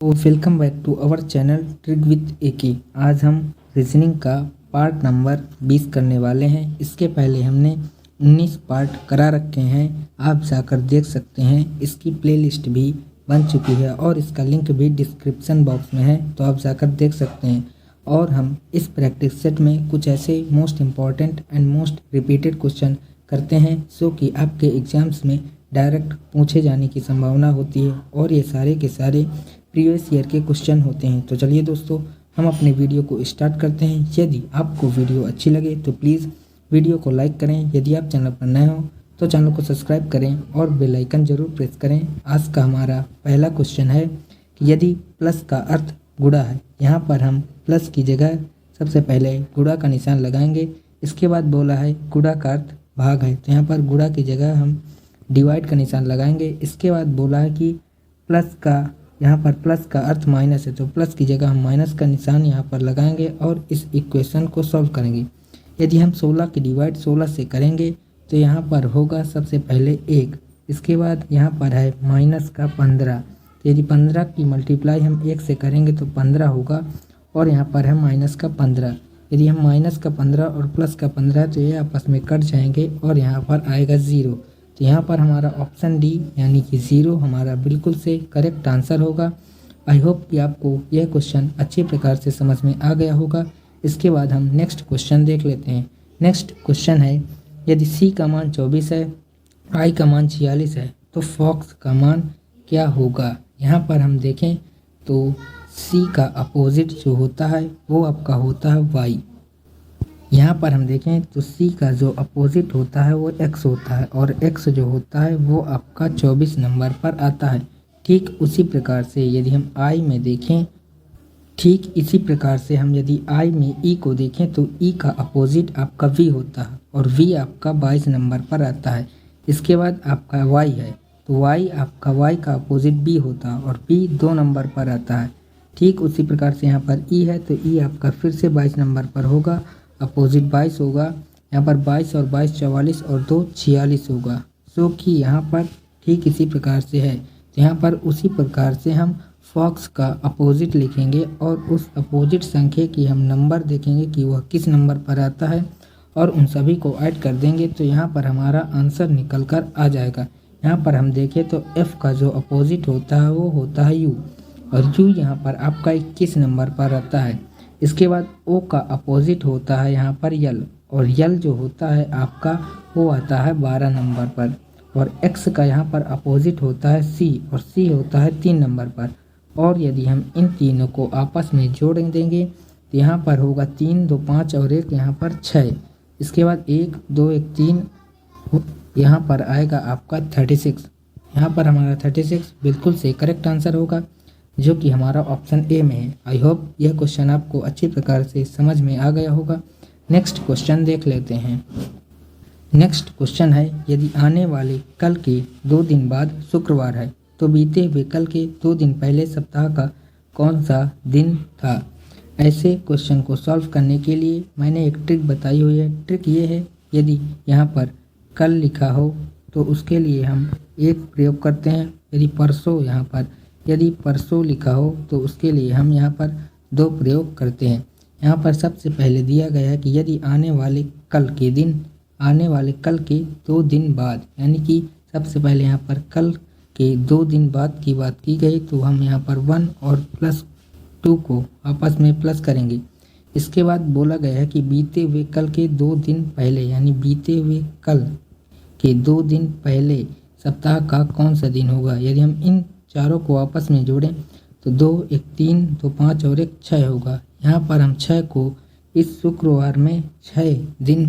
तो welcome back to our channel trick with AK. आज हम रीजनिंग का पार्ट नंबर 20 करने वाले हैं। इसके पहले हमने 19 पार्ट करा रखे हैं, आप जाकर देख सकते हैं। इसकी प्लेलिस्ट भी बन चुकी है और इसका लिंक भी डिस्क्रिप्शन बॉक्स में है, तो आप जाकर देख सकते हैं। और हम इस प्रैक्टिस सेट में कुछ ऐसे most important and most repeated question करते हैं जो कि आपके एग्जाम्स में डायरेक्ट पूछे जाने की संभावना होती है, और ये सारे के सारे प्रीवियस ईयर के क्वेश्चन होते हैं। तो चलिए दोस्तों, हम अपने वीडियो को स्टार्ट करते हैं। यदि आपको वीडियो अच्छी लगे तो प्लीज़ वीडियो को लाइक करें। यदि आप चैनल पर नए हो तो चैनल को सब्सक्राइब करें और बेल आइकन जरूर प्रेस करें। आज का हमारा पहला क्वेश्चन है कि यदि प्लस का अर्थ गुणा है। यहाँ पर हम प्लस की जगह सबसे पहले गुणा का निशान लगाएंगे। इसके बाद बोला है गुणा का अर्थ भाग है, तो यहाँ पर गुणा की जगह हम डिवाइड का निशान लगाएंगे। इसके बाद बोला है कि प्लस का यहाँ पर प्लस का अर्थ माइनस है, तो प्लस की जगह हम माइनस का निशान यहाँ पर लगाएंगे और इस इक्वेशन को सॉल्व करेंगे। यदि हम 16 की डिवाइड 16 से करेंगे तो यहाँ पर होगा सबसे पहले 1। इसके बाद यहाँ पर है माइनस का 15, तो यदि 15 की मल्टीप्लाई हम 1 से करेंगे तो 15 होगा, और यहाँ पर है माइनस का 15। यदि हम माइनस का 15 और प्लस का 15 तो ये आपस में कट जाएंगे और यहाँ पर आएगा 0। तो यहाँ पर हमारा ऑप्शन डी यानी कि 0 हमारा बिल्कुल से करेक्ट आंसर होगा। आई होप कि आपको यह क्वेश्चन अच्छे प्रकार से समझ में आ गया होगा। इसके बाद हम नेक्स्ट क्वेश्चन देख लेते हैं। नेक्स्ट क्वेश्चन है यदि सी का मान 24 है, आई का मान 46 है, तो फॉक्स का मान क्या होगा। यहाँ पर हम देखें तो सी का अपोजिट जो होता है वो आपका होता है वाई। यहाँ पर हम देखें तो सी का जो अपोजिट होता है वो एक्स होता है, और एक्स जो होता है वो आपका 24 नंबर पर आता है। ठीक उसी प्रकार से यदि हम आई में देखें, ठीक इसी प्रकार से हम यदि आई में ई को देखें तो ई का अपोजिट आपका वी होता है, और वी आपका 22 नंबर पर आता है। इसके बाद आपका वाई है, तो वाई आपका वाई का अपोजिट बी होता है, और बी 2 नंबर पर आता है। ठीक उसी प्रकार से यहाँ पर ई है, तो ई आपका फिर से 22 नंबर पर होगा, अपोजिट 22 होगा। यहाँ पर 22 और 22 44 और 2 46 होगा, जो कि यहाँ पर ठीक इसी प्रकार से है। तो यहाँ पर उसी प्रकार से हम फॉक्स का अपोजिट लिखेंगे और उस अपोजिट संख्या की हम नंबर देखेंगे कि वह किस नंबर पर आता है, और उन सभी को ऐड कर देंगे तो यहाँ पर हमारा आंसर निकल कर आ जाएगा। यहाँ पर हम देखें तो एफ का जो अपोजिट होता है वो होता है यू, और यू यहाँ पर आपका 21 नंबर पर आता है। इसके बाद ओ का अपोजिट होता है यहाँ पर यल, और यल जो होता है आपका वो आता है 12 नंबर पर। और एक्स का यहाँ पर अपोजिट होता है सी, और सी होता है 3 नंबर पर। और यदि हम इन तीनों को आपस में जोड़ देंगे तो यहाँ पर होगा 3 2 5 और 1 यहाँ पर 6। इसके बाद 1 2 1 3 यहाँ पर आएगा आपका 36। यहाँ पर हमारा 36 बिल्कुल से करेक्ट आंसर होगा, जो कि हमारा ऑप्शन ए में है। आई होप यह क्वेश्चन आपको अच्छी प्रकार से समझ में आ गया होगा। नेक्स्ट क्वेश्चन देख लेते हैं। नेक्स्ट क्वेश्चन है यदि आने वाले कल के 2 दिन बाद शुक्रवार है, तो बीते हुए कल के 2 दिन पहले सप्ताह का कौन सा दिन था। ऐसे क्वेश्चन को सॉल्व करने के लिए मैंने एक ट्रिक बताई हुई है। ट्रिक ये है, यदि यहाँ पर कल लिखा हो तो उसके लिए हम एक प्रयोग करते हैं। यदि परसों लिखा हो तो उसके लिए हम यहाँ पर 2 प्रयोग करते हैं। यहाँ पर सबसे पहले दिया गया है कि यदि आने वाले कल के 2 दिन बाद, यानी कि सबसे पहले यहाँ पर कल के 2 दिन बाद की बात की गई, तो हम यहाँ पर 1 और +2 को आपस में प्लस करेंगे। इसके बाद बोला गया है कि बीते हुए कल के 2 दिन पहले, यानी बीते हुए कल के 2 दिन पहले सप्ताह का कौन सा दिन होगा। यदि हम इन चारों को आपस में जोड़ें तो 2 1 3 2 5 और 1 6 होगा। यहाँ पर हम 6 को इस शुक्रवार में 6 दिन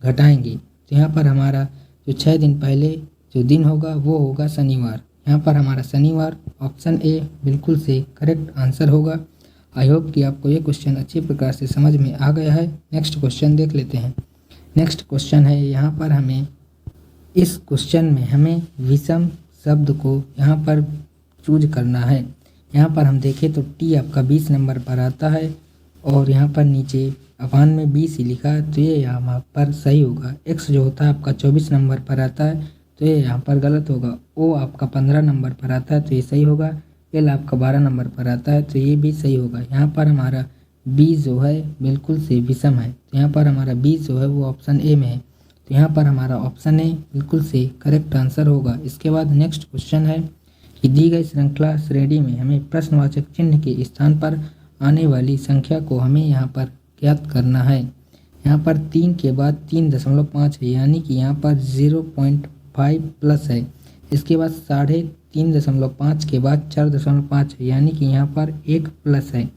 घटाएंगे, तो यहाँ पर हमारा जो 6 दिन पहले जो दिन होगा वो होगा शनिवार। यहाँ पर हमारा शनिवार ऑप्शन ए बिल्कुल से करेक्ट आंसर होगा। आई होप कि आपको ये क्वेश्चन अच्छी प्रकार से समझ में आ गया है। नेक्स्ट क्वेश्चन देख लेते हैं। नेक्स्ट क्वेश्चन है, यहाँ पर हमें इस क्वेश्चन में हमें विषम शब्द को यहाँ पर चूज करना है। यहाँ पर हम देखें तो टी आपका 20 नंबर पर आता है, और यहाँ पर नीचे अपान में 20 ही लिखा है, तो ये यहाँ पर सही होगा। एक्स जो होता है आपका 24 नंबर पर आता है, तो ये यहाँ पर गलत होगा। ओ आपका 15 नंबर पर आता है, तो ये सही होगा। एल आपका 12 नंबर पर आता है, तो ये भी सही होगा। यहाँ पर हमारा बी जो है बिल्कुल से विषम है, तो यहाँ पर हमारा बी जो है वो ऑप्शन ए में है, तो यहाँ पर हमारा ऑप्शन ए बिल्कुल से करेक्ट आंसर होगा। इसके बाद नेक्स्ट क्वेश्चन है कि दी गई श्रृंखला श्रेणी में हमें प्रश्नवाचक चिन्ह के स्थान पर आने वाली संख्या को हमें यहाँ पर ज्ञात करना है। यहाँ पर 3 के बाद 3.5 है, यानी कि यहाँ पर 0.5 प्लस है। इसके बाद 3.5 के बाद 4.5 है, यानी कि यहाँ पर 1 प्लस है।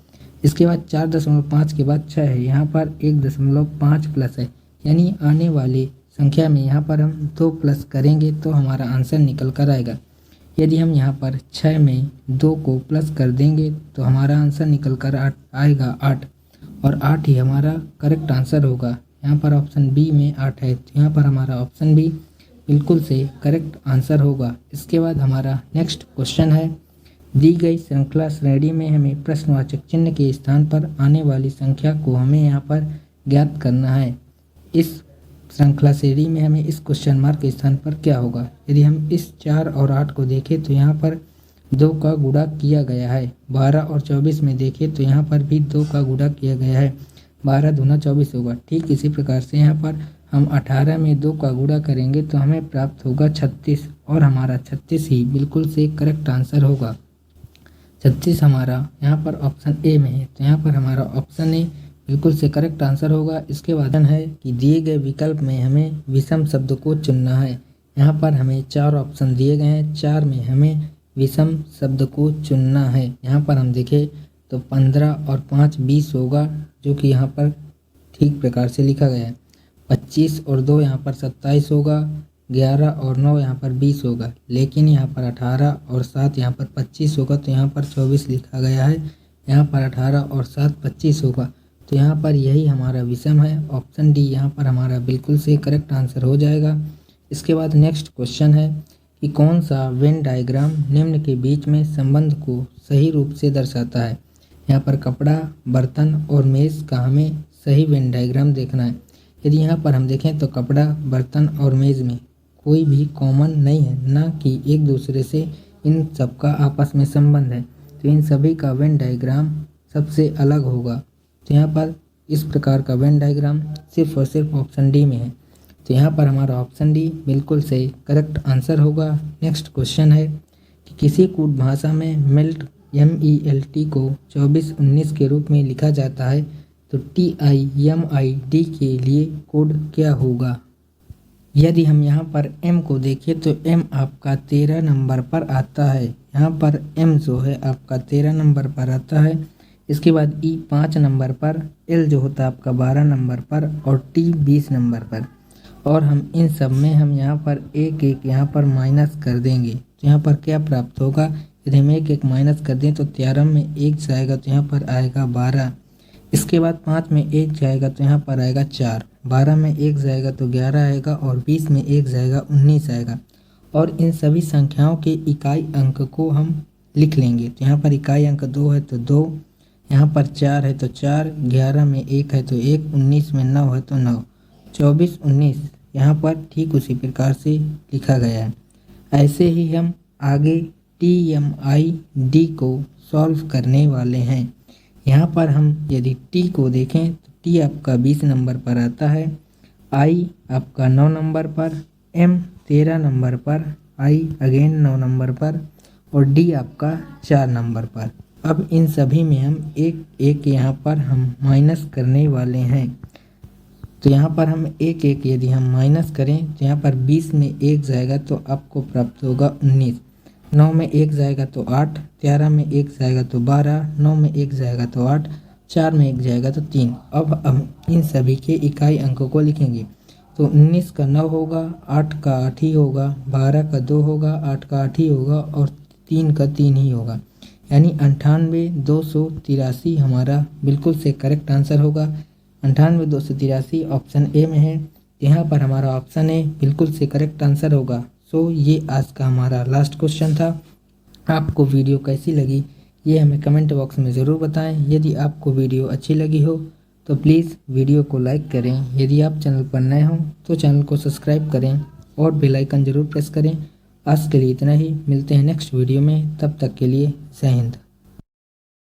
इसके बाद 4.5 के बाद 6 है, यहाँ पर 1.5 प्लस है, यानी आने वाली संख्या में यहाँ पर हम 2 प्लस करेंगे तो हमारा आंसर निकल कर आएगा। यदि हम यहाँ पर 6 में 2 को प्लस कर देंगे तो हमारा आंसर निकल कर आएगा 8, और 8 ही हमारा करेक्ट आंसर होगा। यहाँ पर ऑप्शन बी में 8 है, तो यहाँ पर हमारा ऑप्शन बी बिल्कुल से करेक्ट आंसर होगा। इसके बाद हमारा नेक्स्ट क्वेश्चन है दी गई श्रृंखला श्रेणी में हमें प्रश्नवाचक चिन्ह के स्थान पर आने वाली संख्या को हमें यहाँ पर ज्ञात करना है। इस श्रृंखला श्रेणी में हमें इस क्वेश्चन मार्क के स्थान पर क्या होगा। यदि हम इस 4 और 8 को देखें तो यहाँ पर 2 का गुणा किया गया है। 12 और 24 में देखें तो यहाँ पर भी 2 का गुणा किया गया है, 12 दूना 24 होगा। ठीक इसी प्रकार से यहाँ पर हम 18 में 2 का गुणा करेंगे तो हमें प्राप्त होगा 36, और हमारा 36 ही बिल्कुल से करेक्ट आंसर होगा। 36 हमारा यहाँ पर ऑप्शन ए में है, तो यहाँ पर हमारा ऑप्शन ए बिल्कुल से करेक्ट आंसर होगा। इसके बाद है कि दिए गए विकल्प में हमें विषम शब्द को चुनना है। यहाँ पर हमें 4 ऑप्शन दिए गए हैं, 4 में हमें विषम शब्द को चुनना है। यहाँ पर हम देखें तो 15 और 5 20 होगा, जो कि यहाँ पर ठीक प्रकार से लिखा गया है। 25 और 2 यहाँ पर 27 होगा, 11 और 9 यहाँ पर 20 होगा, लेकिन यहाँ पर 18 और 7 यहाँ पर 25 होगा, तो यहाँ पर 24 लिखा गया है। यहाँ पर 18 और 7 25 होगा, तो यहाँ पर यही हमारा विषम है। ऑप्शन डी यहाँ पर हमारा बिल्कुल से करेक्ट आंसर हो जाएगा। इसके बाद नेक्स्ट क्वेश्चन है कि कौन सा वेन डायग्राम निम्न के बीच में संबंध को सही रूप से दर्शाता है। यहाँ पर कपड़ा, बर्तन और मेज़ का हमें सही वेन डायग्राम देखना है। यदि यहाँ पर हम देखें तो कपड़ा, बर्तन और मेज़ में कोई भी कॉमन नहीं है, ना कि एक दूसरे से इन सब का आपस में संबंध है, तो इन सभी का वेन डायग्राम सबसे अलग होगा। तो यहाँ पर इस प्रकार का वेन डायग्राम सिर्फ और सिर्फ ऑप्शन डी में है, तो यहाँ पर हमारा ऑप्शन डी बिल्कुल से करेक्ट आंसर होगा। नेक्स्ट क्वेश्चन है कि किसी कूट भाषा में मेल्ट MELT को 2419 के रूप में लिखा जाता है, तो TIMID के लिए कोड क्या होगा। यदि हम यहाँ पर M को देखें तो M आपका 13 नंबर पर आता है। यहाँ पर M जो है आपका 13 नंबर पर आता है। इसके बाद E 5 नंबर पर, L जो होता है आपका 12 नंबर पर, और T 20 नंबर पर। और हम इन सब में हम यहाँ पर एक एक यहाँ पर माइनस कर देंगे, तो यहाँ पर क्या प्राप्त होगा। यदि हम एक एक माइनस कर दें तो 13 में 1 जाएगा तो यहाँ पर आएगा 12। इसके बाद 5 में 1 जाएगा तो यहाँ पर आएगा 4, 12 में 1 जाएगा तो 11 आएगा, और 20 में 1 जाएगा 19 आएगा। और इन सभी संख्याओं के इकाई अंक को हम लिख लेंगे, तो यहाँ पर इकाई अंक 2 है तो 2, यहाँ पर 4 है तो 4, 11 में 1 है तो 1, 19 में 9 है तो 9, 24 19 यहाँ पर ठीक उसी प्रकार से लिखा गया है। ऐसे ही हम आगे TMID को सॉल्व करने वाले हैं। यहाँ पर हम यदि T को देखें तो T आपका 20 नंबर पर आता है, I आपका 9 नंबर पर, M 13 नंबर पर, I अगेन 9 नंबर पर, और D आपका 4 नंबर पर। अब इन सभी में हम एक एक यहाँ पर हम माइनस करने वाले हैं, तो यहाँ पर हम एक एक यदि हम माइनस करें तो यहाँ पर 20 में 1 जाएगा तो आपको प्राप्त होगा 19, 9 में 1 जाएगा तो 8, 13 में 1 जाएगा तो 12, 9 में 1 जाएगा तो 8, 4 में 1 जाएगा तो 3। अब हम इन सभी के इकाई अंकों को लिखेंगे, तो 19 का 9 होगा, 8 का 8 ही होगा, 12 का 2 होगा, 8 का 8 ही होगा, और 3 का 3 ही होगा, यानी 98,283 हमारा बिल्कुल से करेक्ट आंसर होगा। 98,283 ऑप्शन ए में है, यहाँ पर हमारा ऑप्शन ए बिल्कुल से करेक्ट आंसर होगा। सो ये आज का हमारा लास्ट क्वेश्चन था। आपको वीडियो कैसी लगी ये हमें कमेंट बॉक्स में ज़रूर बताएं। यदि आपको वीडियो अच्छी लगी हो तो प्लीज़ वीडियो को लाइक करें। यदि आप चैनल पर नए हों तो चैनल को सब्सक्राइब करें और बेल आइकन ज़रूर प्रेस करें आज के लिए इतना ही, मिलते हैं नेक्स्ट वीडियो में, तब तक के लिए जय हिंद।